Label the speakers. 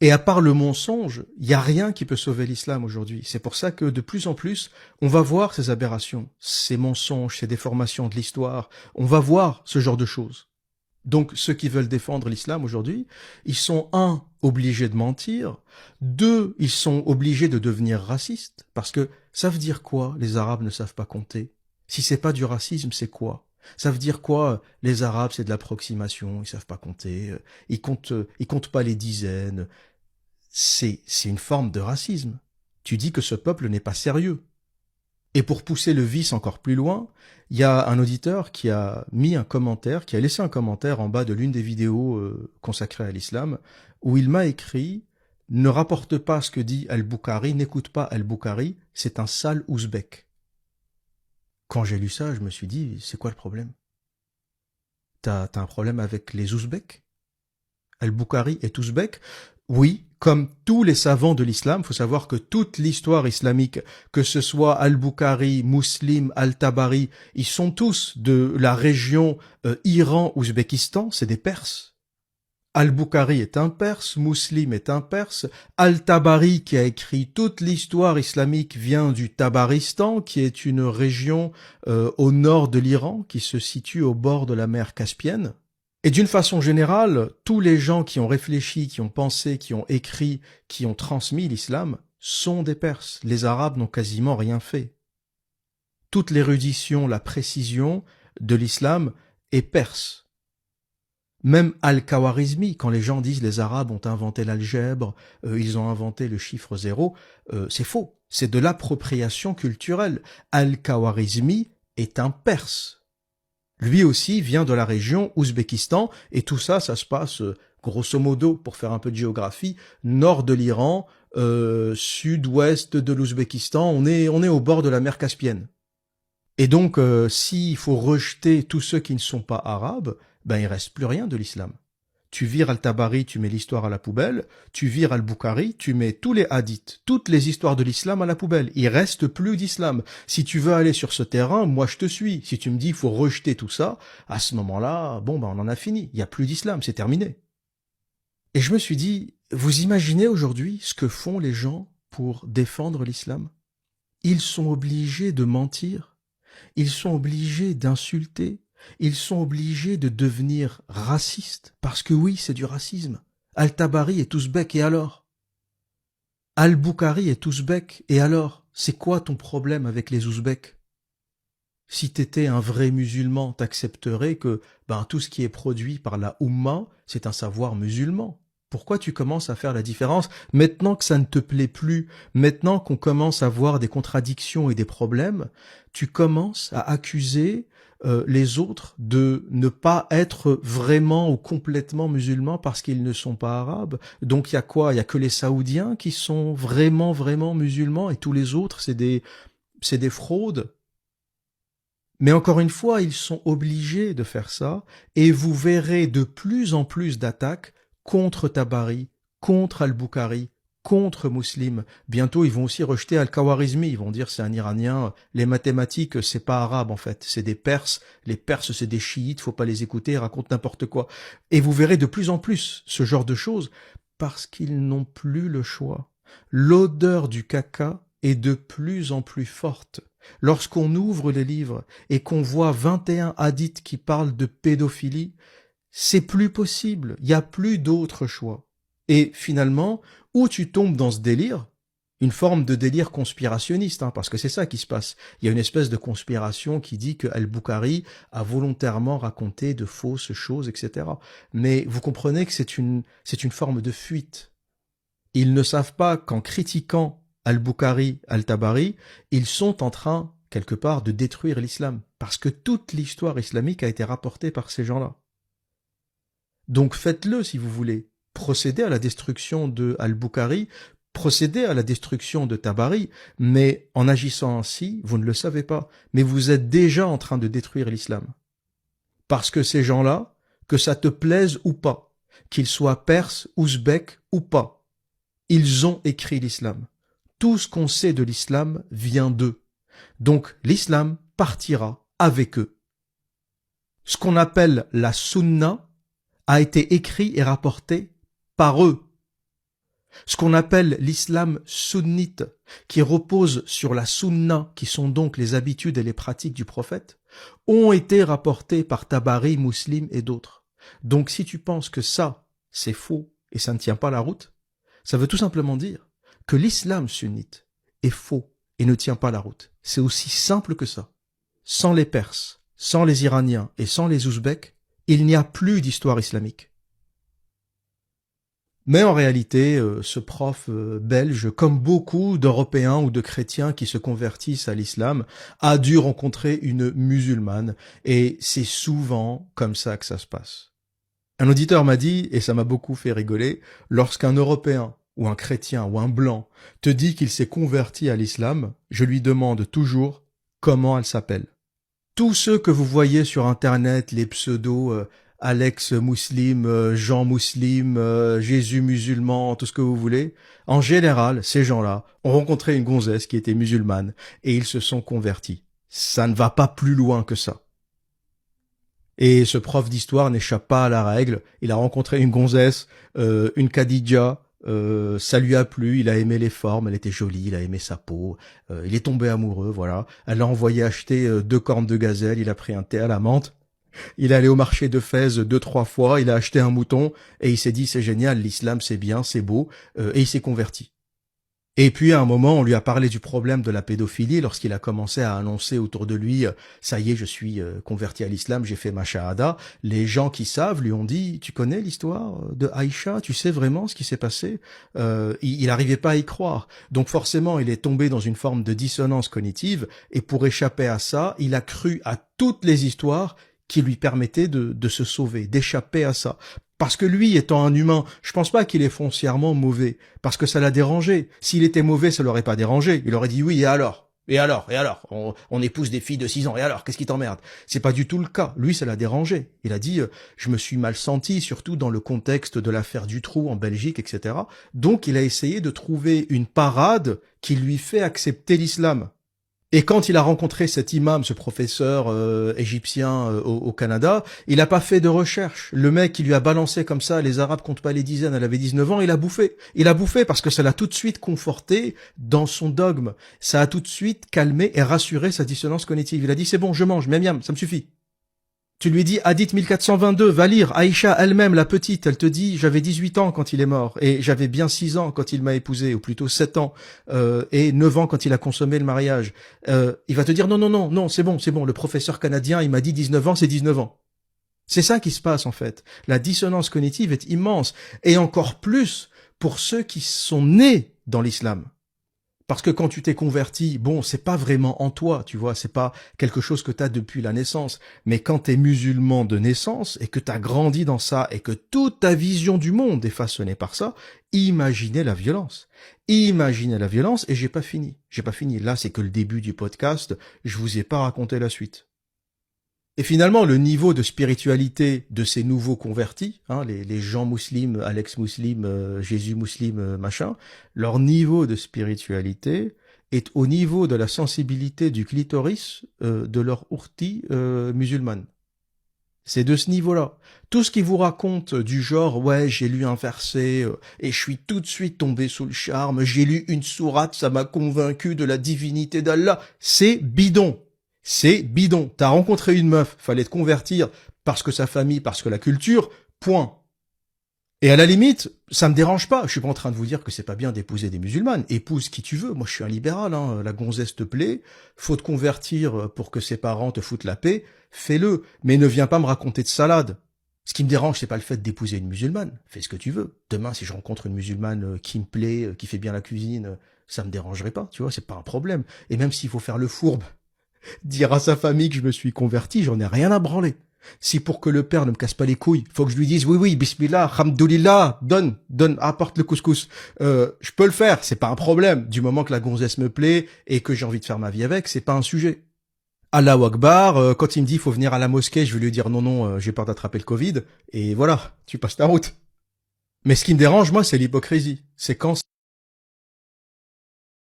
Speaker 1: Et à part le mensonge, il n'y a rien qui peut sauver l'islam aujourd'hui. C'est pour ça que de plus en plus, on va voir ces aberrations, ces mensonges, ces déformations de l'histoire. On va voir ce genre de choses. Donc ceux qui veulent défendre l'islam aujourd'hui, ils sont un, obligés de mentir, deux, ils sont obligés de devenir racistes, parce que ça veut dire quoi, les Arabes ne savent pas compter? Si c'est pas du racisme, c'est quoi? Ça veut dire quoi, les Arabes, c'est de l'approximation, ils savent pas compter, ils comptent pas les dizaines. C'est une forme de racisme. Tu dis que ce peuple n'est pas sérieux. Et pour pousser le vice encore plus loin, il y a un auditeur qui a mis un commentaire, qui a laissé un commentaire en bas de l'une des vidéos consacrées à l'islam, où il m'a écrit « Ne rapporte pas ce que dit Al-Bukhari, n'écoute pas Al-Bukhari, c'est un sale ouzbek ». Quand j'ai lu ça, je me suis dit « C'est quoi le problème? T'as un problème avec les ouzbeks? Al-Bukhari est ouzbek? Oui, comme tous les savants de l'islam, il faut savoir que toute l'histoire islamique, que ce soit Al-Bukhari, Muslim, Al-Tabari, ils sont tous de la région Iran-Ouzbékistan, c'est des Perses. Al-Bukhari est un Perse, Muslim est un Perse, Al-Tabari qui a écrit toute l'histoire islamique vient du Tabaristan, qui est une région au nord de l'Iran, qui se situe au bord de la mer Caspienne. Et d'une façon générale, tous les gens qui ont réfléchi, qui ont pensé, qui ont écrit, qui ont transmis l'islam sont des Perses. Les Arabes n'ont quasiment rien fait. Toute l'érudition, la précision de l'islam est perse. Même Al-Khawarizmi, quand les gens disent les Arabes ont inventé l'algèbre, ils ont inventé le chiffre 0, c'est faux. C'est de l'appropriation culturelle. Al-Khawarizmi est un Perse. Lui aussi vient de la région Ouzbékistan, et tout ça, ça se passe, grosso modo, pour faire un peu de géographie, nord de l'Iran, sud-ouest de l'Ouzbékistan, on est au bord de la mer Caspienne. Et donc, s'il faut rejeter tous ceux qui ne sont pas arabes, ben il reste plus rien de l'islam. Tu vires Al-Tabari, tu mets l'histoire à la poubelle. Tu vires Al-Bukhari, tu mets tous les hadiths, toutes les histoires de l'islam à la poubelle. Il reste plus d'islam. Si tu veux aller sur ce terrain, moi je te suis. Si tu me dis il faut rejeter tout ça, à ce moment-là, bon ben on en a fini. Il n'y a plus d'islam, c'est terminé. Et je me suis dit, vous imaginez aujourd'hui ce que font les gens pour défendre l'islam? Ils sont obligés de mentir. Ils sont obligés d'insulter. Ils sont obligés de devenir racistes, parce que oui, c'est du racisme. Al-Tabari est ouzbek, et alors? Al-Bukhari est ouzbek, et alors? C'est quoi ton problème avec les ouzbeks? Si t'étais un vrai musulman, t'accepterais que tout ce qui est produit par la Oumma, c'est un savoir musulman. Pourquoi tu commences à faire la différence maintenant que ça ne te plaît plus, maintenant qu'on commence à voir des contradictions et des problèmes, tu commences à accuser les autres de ne pas être vraiment ou complètement musulmans parce qu'ils ne sont pas arabes. Donc il y a quoi? Il y a que les Saoudiens qui sont vraiment vraiment musulmans et tous les autres c'est des fraudes. Mais encore une fois, ils sont obligés de faire ça et vous verrez de plus en plus d'attaques contre Tabari, contre Al-Bukhari, contre Muslim. Bientôt, ils vont aussi rejeter Al-Khawarizmi. Ils vont dire c'est un Iranien. Les mathématiques, c'est pas arabe en fait. C'est des Perses. Les Perses, c'est des chiites. Faut pas les écouter. Ils racontent n'importe quoi. Et vous verrez de plus en plus ce genre de choses parce qu'ils n'ont plus le choix. L'odeur du caca est de plus en plus forte. Lorsqu'on ouvre les livres et qu'on voit 21 hadiths qui parlent de pédophilie, c'est plus possible, il n'y a plus d'autre choix. Et finalement, où tu tombes dans ce délire, une forme de délire conspirationniste, parce que c'est ça qui se passe. Il y a une espèce de conspiration qui dit que Al-Bukhari a volontairement raconté de fausses choses, etc. Mais vous comprenez que c'est une forme de fuite. Ils ne savent pas qu'en critiquant Al-Bukhari, Al-Tabari, ils sont en train, quelque part, de détruire l'islam. Parce que toute l'histoire islamique a été rapportée par ces gens-là. Donc faites-le si vous voulez. Procédez à la destruction de Al-Bukhari, procédez à la destruction de Tabari, mais en agissant ainsi, vous ne le savez pas, mais vous êtes déjà en train de détruire l'islam. Parce que ces gens-là, que ça te plaise ou pas, qu'ils soient perses, ouzbeks ou pas, ils ont écrit l'islam. Tout ce qu'on sait de l'islam vient d'eux. Donc l'islam partira avec eux. Ce qu'on appelle la sunna a été écrit et rapporté par eux. Ce qu'on appelle l'islam sunnite, qui repose sur la sunna, qui sont donc les habitudes et les pratiques du prophète, ont été rapportés par Tabari, Muslim et d'autres. Donc si tu penses que ça, c'est faux et ça ne tient pas la route, ça veut tout simplement dire que l'islam sunnite est faux et ne tient pas la route. C'est aussi simple que ça. Sans les Perses, sans les Iraniens et sans les Ouzbeks, il n'y a plus d'histoire islamique. Mais en réalité, ce prof belge, comme beaucoup d'Européens ou de chrétiens qui se convertissent à l'islam, a dû rencontrer une musulmane, et c'est souvent comme ça que ça se passe. Un auditeur m'a dit, et ça m'a beaucoup fait rigoler, lorsqu'un Européen ou un chrétien ou un blanc te dit qu'il s'est converti à l'islam, je lui demande toujours comment elle s'appelle. Tous ceux que vous voyez sur Internet, les pseudos Alex Muslim, Jean Muslim, Jésus musulman, tout ce que vous voulez, en général, ces gens-là ont rencontré une gonzesse qui était musulmane et ils se sont convertis. Ça ne va pas plus loin que ça. Et ce prof d'histoire n'échappe pas à la règle. Il a rencontré une gonzesse, une Khadija, ça lui a plu, il a aimé les formes, elle était jolie, il a aimé sa peau, il est tombé amoureux, voilà. Elle l'a envoyé acheter 2 cornes de gazelle, il a pris un thé à la menthe, il est allé au marché de Fès 2-3 fois, il a acheté un mouton, et il s'est dit c'est génial, l'islam c'est bien, c'est beau, et il s'est converti. Et puis à un moment, on lui a parlé du problème de la pédophilie lorsqu'il a commencé à annoncer autour de lui « ça y est, je suis converti à l'islam, j'ai fait ma shahada ». Les gens qui savent lui ont dit « tu connais l'histoire de Aïcha, tu sais vraiment ce qui s'est passé ?» Il n'arrivait pas à y croire. Donc forcément, il est tombé dans une forme de dissonance cognitive et pour échapper à ça, il a cru à toutes les histoires qui lui permettaient de se sauver, d'échapper à ça. Parce que lui, étant un humain, je pense pas qu'il est foncièrement mauvais, parce que ça l'a dérangé. S'il était mauvais, ça l'aurait pas dérangé. Il aurait dit oui, et alors? Et alors? Et alors? On épouse des filles de 6 ans, et alors? Qu'est-ce qui t'emmerde? C'est pas du tout le cas. Lui, ça l'a dérangé. Il a dit, je me suis mal senti, surtout dans le contexte de l'affaire Dutroux en Belgique, etc. Donc, il a essayé de trouver une parade qui lui fait accepter l'islam. Et quand il a rencontré cet imam, ce professeur égyptien au Canada, il n'a pas fait de recherche. Le mec qui lui a balancé comme ça, les Arabes comptent pas les dizaines, elle avait 19 ans, il a bouffé. Il a bouffé parce que ça l'a tout de suite conforté dans son dogme. Ça a tout de suite calmé et rassuré sa dissonance cognitive. Il a dit c'est bon, je mange, miam miam, ça me suffit. Tu lui dis, Hadith 1422, va lire, Aïcha elle-même, la petite, elle te dit, j'avais 18 ans quand il est mort, et j'avais bien 6 ans quand il m'a épousé, ou plutôt 7 ans, et 9 ans quand il a consommé le mariage. Il va te dire, non, c'est bon, le professeur canadien, il m'a dit 19 ans, c'est 19 ans. C'est ça qui se passe, en fait. La dissonance cognitive est immense, et encore plus pour ceux qui sont nés dans l'islam. Parce que quand tu t'es converti, bon, c'est pas vraiment en toi, tu vois, c'est pas quelque chose que t'as depuis la naissance. Mais quand t'es musulman de naissance et que t'as grandi dans ça et que toute ta vision du monde est façonnée par ça, imaginez la violence. Imaginez la violence et j'ai pas fini. Là, c'est que le début du podcast. Je vous ai pas raconté la suite. Et finalement, le niveau de spiritualité de ces nouveaux convertis, les gens musulmans, Alex Muslim, Jésus Muslim, machin, leur niveau de spiritualité est au niveau de la sensibilité du clitoris de leur ourti musulmane. C'est de ce niveau-là. Tout ce qu'ils vous racontent du genre « ouais, j'ai lu un verset et je suis tout de suite tombé sous le charme, j'ai lu une sourate, ça m'a convaincu de la divinité d'Allah », c'est bidon. C'est bidon. T'as rencontré une meuf, fallait te convertir parce que sa famille, parce que la culture, point. Et à la limite, ça me dérange pas. Je suis pas en train de vous dire que c'est pas bien d'épouser des musulmanes. Épouse qui tu veux. Moi, je suis un libéral, La gonzesse te plaît. Faut te convertir pour que ses parents te foutent la paix. Fais-le. Mais ne viens pas me raconter de salade. Ce qui me dérange, c'est pas le fait d'épouser une musulmane. Fais ce que tu veux. Demain, si je rencontre une musulmane qui me plaît, qui fait bien la cuisine, ça me dérangerait pas. Tu vois, c'est pas un problème. Et même s'il faut faire le fourbe, dire à sa famille que je me suis converti, j'en ai rien à branler. Si pour que le père ne me casse pas les couilles, faut que je lui dise oui, bismillah, hamdoulillah, donne, apporte le couscous. Je peux le faire, c'est pas un problème. Du moment que la gonzesse me plaît et que j'ai envie de faire ma vie avec, c'est pas un sujet. Allahu Akbar, quand il me dit faut venir à la mosquée, je vais lui dire non, j'ai peur d'attraper le Covid. Et voilà, tu passes ta route. Mais ce qui me dérange, moi, c'est l'hypocrisie. C'est quand